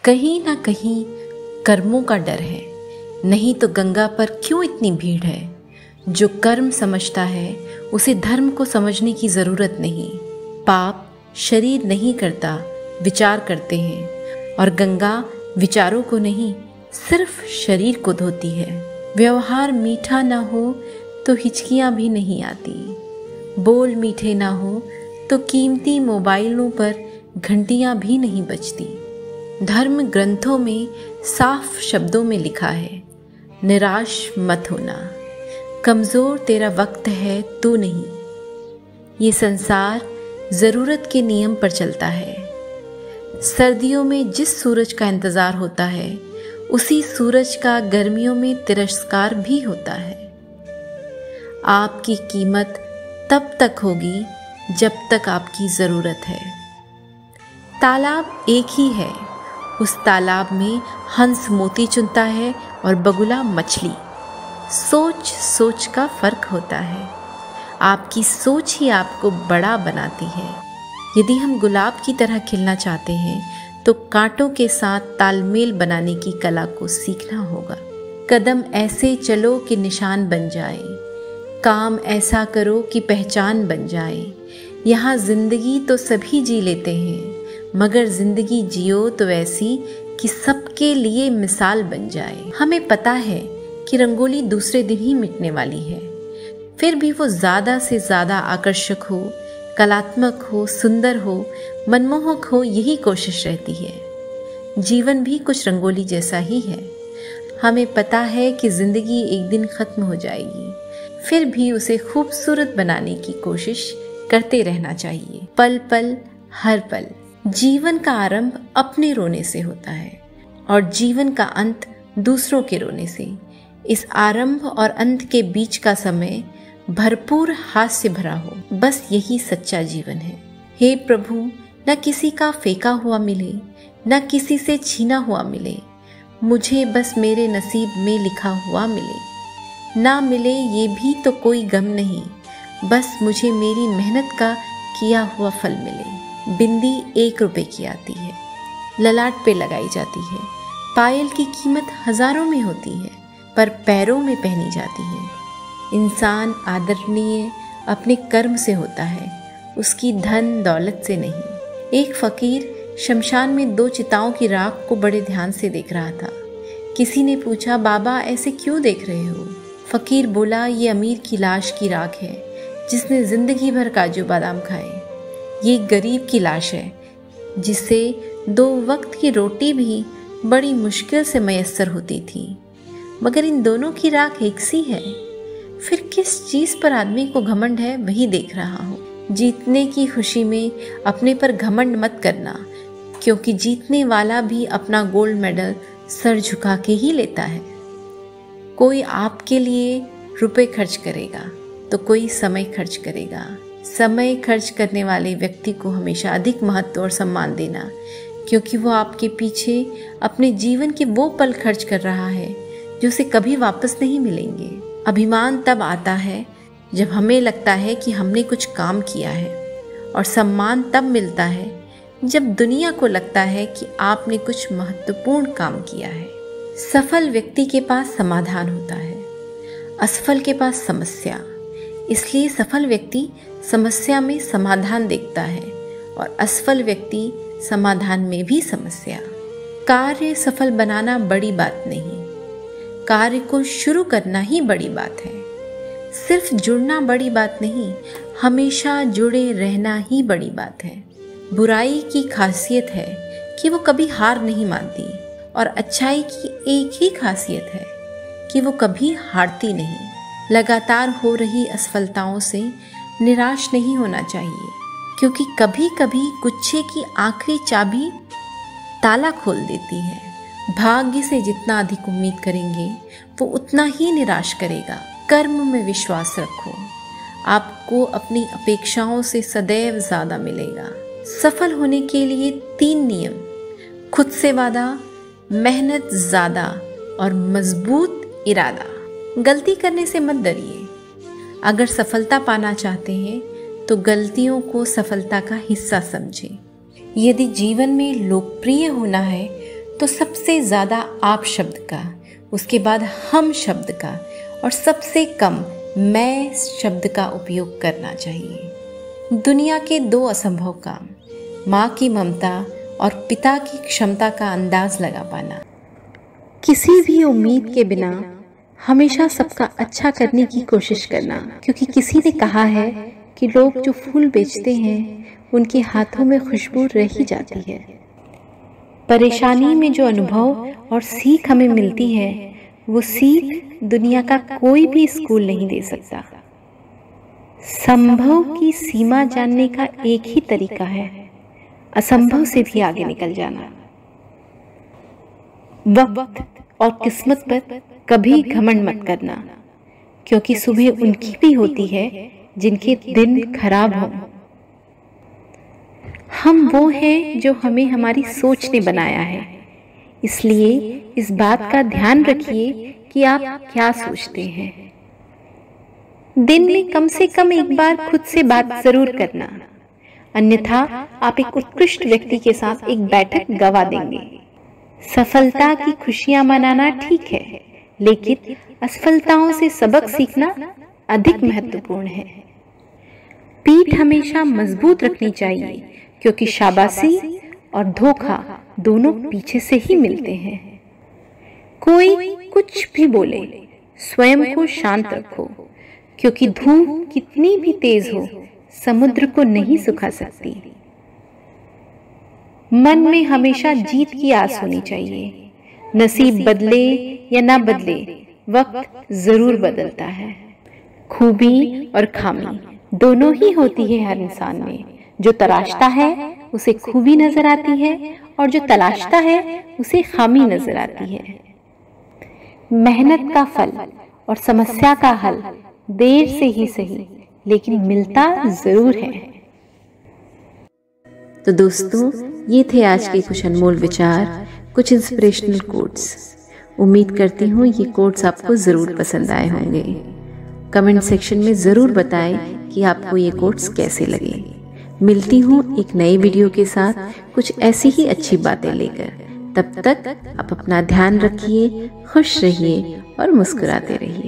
कहीं ना कहीं कर्मों का डर है, नहीं तो गंगा पर क्यों इतनी भीड़ है। जो कर्म समझता है उसे धर्म को समझने की जरूरत नहीं। पाप शरीर नहीं करता, विचार करते हैं, और गंगा विचारों को नहीं सिर्फ शरीर को धोती है। व्यवहार मीठा ना हो तो हिचकियां भी नहीं आती, बोल मीठे ना हो तो कीमती मोबाइलों पर घंटियां भी नहीं बजती। धर्म ग्रंथों में साफ शब्दों में लिखा है, निराश मत होना, कमजोर तेरा वक्त है तू नहीं। ये संसार जरूरत के नियम पर चलता है। सर्दियों में जिस सूरज का इंतजार होता है उसी सूरज का गर्मियों में तिरस्कार भी होता है। आपकी कीमत तब तक होगी जब तक आपकी जरूरत है। तालाब एक ही है, उस तालाब में हंस मोती चुनता है और बगुला मछली। सोच सोच का फर्क होता है। आपकी सोच ही आपको बड़ा बनाती है। यदि हम गुलाब की तरह खिलना चाहते हैं तो कांटों के साथ तालमेल बनाने की कला को सीखना होगा। कदम ऐसे चलो कि निशान बन जाए, काम ऐसा करो कि पहचान बन जाए। यहाँ जिंदगी तो सभी जी लेते हैं, मगर जिंदगी जियो तो ऐसी कि सबके लिए मिसाल बन जाए। हमें पता है कि रंगोली दूसरे दिन ही मिटने वाली है, फिर भी वो ज़्यादा से ज़्यादा आकर्षक हो, कलात्मक हो, सुंदर हो, मनमोहक हो, यही कोशिश रहती है। जीवन भी कुछ रंगोली जैसा ही है। हमें पता है कि ज़िंदगी एक दिन ख़त्म हो जाएगी, फिर भी उसे खूबसूरत बनाने की कोशिश करते रहना चाहिए। पल पल हर पल। जीवन का आरंभ अपने रोने से होता है और जीवन का अंत दूसरों के रोने से। इस आरंभ और अंत के बीच का समय भरपूर हास्य भरा हो, बस यही सच्चा जीवन है। हे प्रभु, न किसी का फेंका हुआ मिले, न किसी से छीना हुआ मिले, मुझे बस मेरे नसीब में लिखा हुआ मिले। ना मिले ये भी तो कोई गम नहीं, बस मुझे मेरी मेहनत का किया हुआ फल मिले। बिंदी 1 रुपए की आती है, ललाट पे लगाई जाती है। पायल की कीमत हजारों में होती है, पर पैरों में पहनी जाती है। इंसान आदरणीय अपने कर्म से होता है, उसकी धन दौलत से नहीं। एक फकीर शमशान में 2 चिताओं की राख को बड़े ध्यान से देख रहा था। किसी ने पूछा, बाबा ऐसे क्यों देख रहे हो? फकीर बोला, ये अमीर की लाश की राख है जिसने जिंदगी भर काजू बादाम खाए। ये गरीब की लाश है जिसे 2 वक्त की रोटी भी बड़ी मुश्किल से मयस्सर होती थी, मगर इन दोनों की राख एक सी है। फिर किस चीज पर आदमी को घमंड है वही देख रहा हूँ। जीतने की खुशी में अपने पर घमंड मत करना, क्योंकि जीतने वाला भी अपना गोल्ड मेडल सर झुका के ही लेता है। कोई आपके लिए रुपए खर्च करेगा तो कोई समय खर्च करेगा। समय खर्च करने वाले व्यक्ति को हमेशा अधिक महत्व और सम्मान देना, क्योंकि वो आपके पीछे अपने जीवन के वो पल खर्च कर रहा है जो उसे कभी वापस नहीं मिलेंगे। अभिमान तब आता है जब हमें लगता है कि हमने कुछ काम किया है, और सम्मान तब मिलता है जब दुनिया को लगता है कि आपने कुछ महत्वपूर्ण काम किया है। सफल व्यक्ति के पास समाधान होता है, असफल के पास समस्या। इसलिए सफल व्यक्ति समस्या में समाधान देखता है और असफल व्यक्ति समाधान में भी समस्या। कार्य सफल बनाना बड़ी बात नहीं, कार्य को शुरू करना ही बड़ी बात है। सिर्फ जुड़ना बड़ी बात नहीं, हमेशा जुड़े रहना ही बड़ी बात है। बुराई की खासियत है कि वो कभी हार नहीं मानती, और अच्छाई की एक ही खासियत है कि वो कभी हारती नहीं। लगातार हो रही असफलताओं से निराश नहीं होना चाहिए, क्योंकि कभी कभी गुच्छे की आखिरी चाबी ताला खोल देती है। भाग्य से जितना अधिक उम्मीद करेंगे वो उतना ही निराश करेगा। कर्म में विश्वास रखो, आपको अपनी अपेक्षाओं से सदैव ज्यादा मिलेगा। सफल होने के लिए 3 नियम: खुद से वादा, मेहनत ज्यादा और मजबूत इरादा। गलती करने से मत डरिए। अगर सफलता पाना चाहते हैं तो गलतियों को सफलता का हिस्सा समझें। यदि जीवन में लोकप्रिय होना है तो सबसे ज़्यादा आप शब्द का, उसके बाद हम शब्द का और सबसे कम मैं शब्द का उपयोग करना चाहिए। दुनिया के 2 असंभव काम, माँ की ममता और पिता की क्षमता का अंदाज लगा पाना। किसी भी उम्मीद के बिना हमेशा सबका अच्छा करने की कोशिश करना, क्योंकि किसी ने कहा है कि लोग जो फूल बेचते हैं उनके हाथों में खुशबू रह ही जाती है। परेशानी में जो अनुभव और सीख हमें मिलती है वो सीख दुनिया का कोई भी स्कूल नहीं दे सकता। संभव की सीमा जानने का एक ही तरीका है, असंभव से भी आगे निकल जाना। वक्त और किस्मत पर कभी घमंड मत करना, क्योंकि सुबह उनकी भी होती है जिनके दिन खराब हों। हम वो हैं जो हमें हमारी सोच ने बनाया है, इसलिए इस बात का ध्यान रखिए कि आप क्या सोचते हैं। दिन में कम से कम एक बार खुद से बात जरूर करना, अन्यथा आप एक उत्कृष्ट व्यक्ति के साथ एक बैठक गंवा देंगे। सफलता की खुशियां मनाना ठीक है, लेकिन असफलताओं से सबक सीखना अधिक महत्वपूर्ण है। पीठ हमेशा मजबूत रखनी चाहिए, क्योंकि शाबाशी और धोखा दोनों पीछे से ही मिलते हैं। कोई कुछ भी बोले, स्वयं को शांत रखो, क्योंकि धूप कितनी भी तेज हो समुद्र को नहीं सुखा सकती। मन में हमेशा जीत की आस होनी चाहिए। नसीब बदले या ना बदले, वक्त जरूर बदलता है। खूबी और खामी दोनों ही होती है हर इंसान में। जो तराशता है उसे खूबी नजर आती है, और जो तलाशता है उसे खामी नजर आती है। मेहनत का फल और समस्या का हल देर से ही सही, लेकिन मिलता जरूर है। तो दोस्तों, ये थे आज के कुछ अनमोल विचार, कुछ इंस्पिरेशनल कोट्स। उम्मीद करती हूँ ये कोट्स आपको ज़रूर पसंद आए होंगे। कमेंट सेक्शन में ज़रूर बताएं कि आपको ये कोट्स कैसे लगे। मिलती हूँ एक नए वीडियो के साथ कुछ ऐसी ही अच्छी बातें लेकर। तब तक आप अपना ध्यान रखिए, खुश रहिए और मुस्कुराते रहिए।